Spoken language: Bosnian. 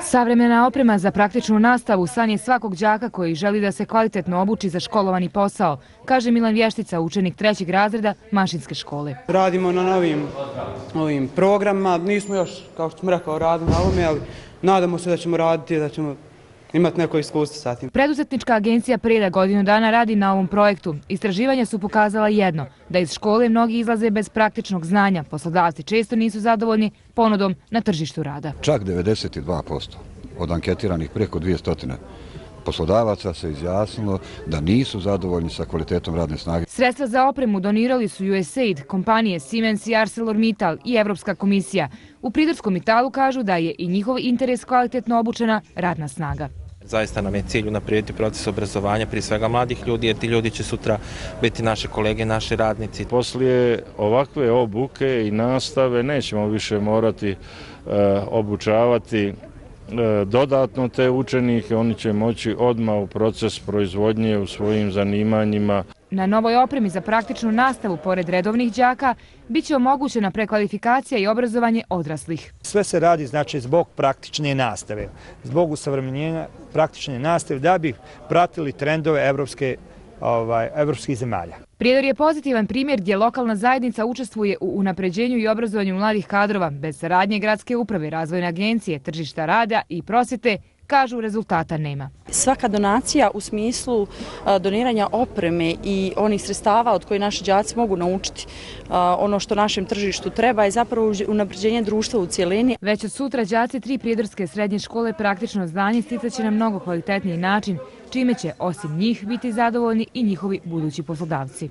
Savremena oprema za praktičnu nastavu san je svakog đaka koji želi da se kvalitetno obuči za školovani posao, kaže Milan Vještica, učenik 3. razreda Mašinske škole. Radimo na novim programima, nismo još, kao što sam rekao, radili na ovome, ali nadamo se da ćemo raditi, da ćemo imati neko iskustvo sa tim. Preduzetnička agencija Preda godinu dana radi na ovom projektu. Istraživanja su pokazala jedno, da iz škole mnogi izlaze bez praktičnog znanja. Poslodavci često nisu zadovoljni ponudom na tržištu rada. Čak 92% od anketiranih preko 200 poslodavaca se izjasnilo da nisu zadovoljni sa kvalitetom radne snage. Sredstva za opremu donirali su USAID, kompanije Siemens i ArcelorMittal i Evropska komisija. U Pridorskom Metalu kažu da je i njihov interes kvalitetno obučena radna snaga. Zaista nam je cilj unaprijediti proces obrazovanja, prije svega mladih ljudi, jer ti ljudi će sutra biti naše kolege, naši radnici. Poslije ovakve obuke i nastave nećemo više morati obučavati dodatno te učenike, oni će moći odmah u proces proizvodnje u svojim zanimanjima. Na novoj opremi za praktičnu nastavu, pored redovnih đaka, bit će omogućena prekvalifikacija i obrazovanje odraslih. Sve se radi znači zbog praktične nastave, zbog usavremenjenja praktične nastave da bi pratili trendove evropskih zemalja. Prijedor je pozitivan primjer gdje lokalna zajednica učestvuje u unapređenju i obrazovanju mladih kadrova. Bez saradnje gradske uprave, razvojne agencije, tržišta rada i prosvjete, kažu, rezultata nema. Svaka donacija u smislu doniranja opreme i onih sredstava od kojih naši đaci mogu naučiti ono što našem tržištu treba je zapravo unapređenje društva u cijelini. Već od sutra đaci 3 prijedorske srednje škole praktično znanje sticaće na mnogo kvalitetniji način, čime će osim njih biti zadovoljni i njihovi budući poslodavci.